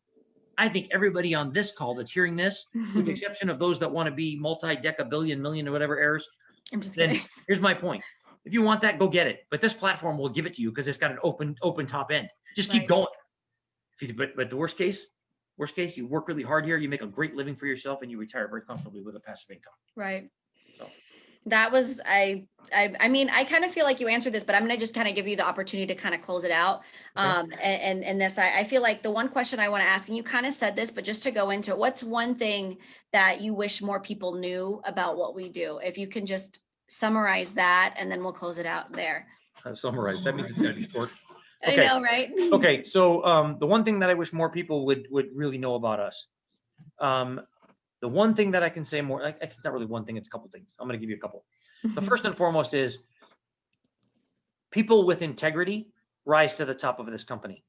I think everybody on this call that's hearing this, with the exception of those that want to be multi-deca-billion, million, or whatever heirs, then here's my point. If you want that, go get it. But this platform will give it to you because it's got an open top end. Just keep going. But the worst case, you work really hard here, you make a great living for yourself, and you retire very comfortably with a passive income. Right. So. That was, I mean, I kind of feel like you answered this, but I'm going to just kind of give you the opportunity to kind of close it out. Okay. And this, I feel like the one question I want to ask, and you kind of said this, but just to go into it, what's one thing that you wish more people knew about what we do? If you can just summarize that, and then we'll close it out there. Summarize, that means it's got to be short. Okay. I know, right? Okay, so the one thing that I wish more people would really know about us, the one thing that I can say more, it's not really one thing, it's a couple things. I'm going to give you a couple. The first and foremost is people with integrity rise to the top of this company.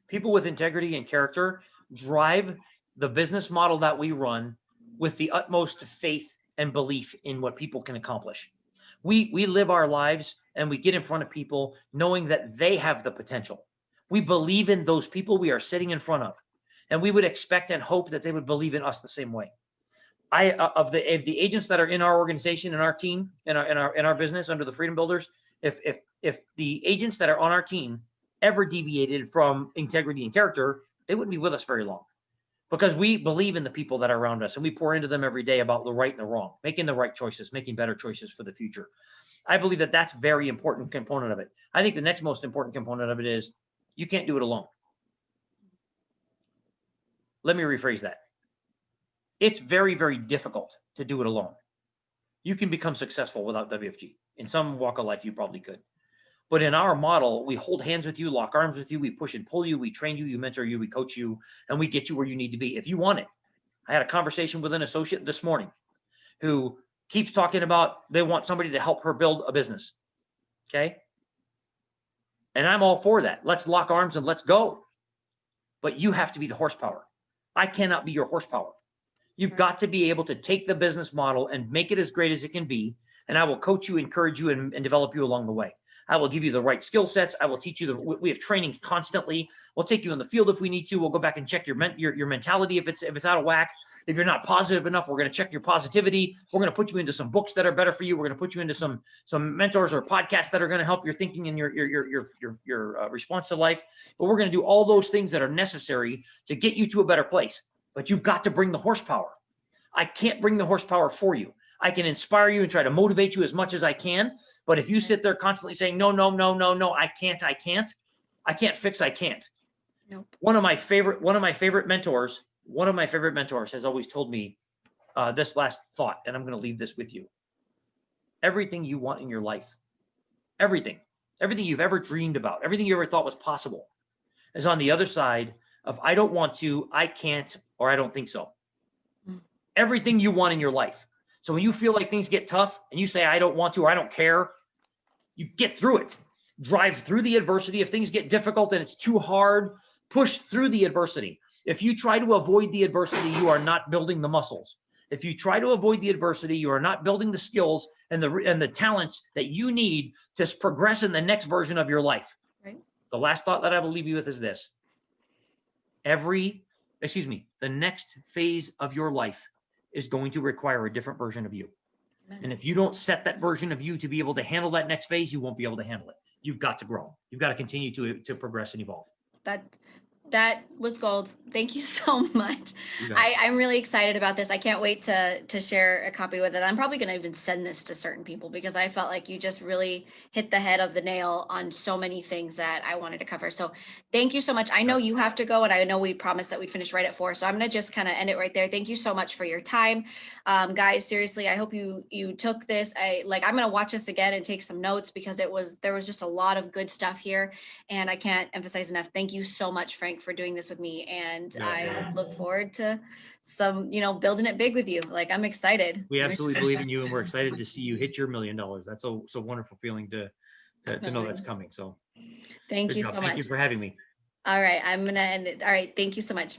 People with integrity and character drive the business model that we run with the utmost faith and belief in what people can accomplish. We live our lives and we get in front of people knowing that they have the potential. We believe in those people we are sitting in front of, and we would expect and hope that they would believe in us the same way. Of the agents that are in our organization, in our team, in our business under the Freedom Builders, if the agents that are on our team ever deviated from integrity and character, they wouldn't be with us very long, because we believe in the people that are around us and we pour into them every day about the right and the wrong, making the right choices, making better choices for the future. I believe that that's a very important component of it. I think the next most important component of it is you can't do it alone. Let me rephrase that. It's very, very difficult to do it alone. You can become successful without WFG. In some walk of life, you probably could. But in our model, we hold hands with you, lock arms with you, we push and pull you, we train you, we mentor you, we coach you, and we get you where you need to be if you want it. I had a conversation with an associate this morning who keeps talking about they want somebody to help her build a business. Okay? And I'm all for that. Let's lock arms and let's go. But you have to be the horsepower. I cannot be your horsepower. You've got to be able to take the business model and make it as great as it can be. And I will coach you, encourage you, and develop you along the way. I will give you the right skill sets. I will teach you we have training constantly. We'll take you in the field if we need to. We'll go back and check your mentality if it's out of whack. If you're not positive enough, we're going to check your positivity. We're going to put you into some books that are better for you. We're going to put you into some mentors or podcasts that are going to help your thinking and your response to life. But we're going to do all those things that are necessary to get you to a better place. But you've got to bring the horsepower. I can't bring the horsepower for you. I can inspire you and try to motivate you as much as I can. But if you sit there constantly saying, no, I can't fix, I can't. Nope. One of my favorite mentors has always told me this last thought, and I'm going to leave this with you. Everything you want in your life, everything you've ever dreamed about, everything you ever thought was possible is on the other side of I don't want to, I can't, or I don't think so. Everything you want in your life. So when you feel like things get tough and you say, I don't want to, or I don't care, you get through it. Drive through the adversity. If things get difficult and it's too hard, push through the adversity. If you try to avoid the adversity, you are not building the muscles. If you try to avoid the adversity, you are not building the skills and the talents that you need to progress in the next version of your life. Right. The last thought that I will leave you with is this. the next phase of your life is going to require a different version of you. Amen. And if you don't set that version of you to be able to handle that next phase, you won't be able to handle it. You've got to grow. You've got to continue to progress and evolve. That was gold. Thank you so much. You got it. I'm really excited about this. I can't wait to share a copy with it. I'm probably going to even send this to certain people because I felt like you just really hit the head of the nail on so many things that I wanted to cover. So thank you so much. I know you have to go, and I know we promised that we'd finish right at 4. So I'm going to just kind of end it right there. Thank you so much for your time. Guys, seriously, I hope you took this. I'm going to watch this again and take some notes because there was just a lot of good stuff here. And I can't emphasize enough. Thank you so much, Frank, for doing this with me. And I look forward to some, building it big with you. Like, I'm excited. We absolutely believe in you, and we're excited to see you hit your $1 million. That's so wonderful feeling to know that's coming. So thank you so much. Thank you for having me. All right. I'm going to end it. All right. Thank you so much.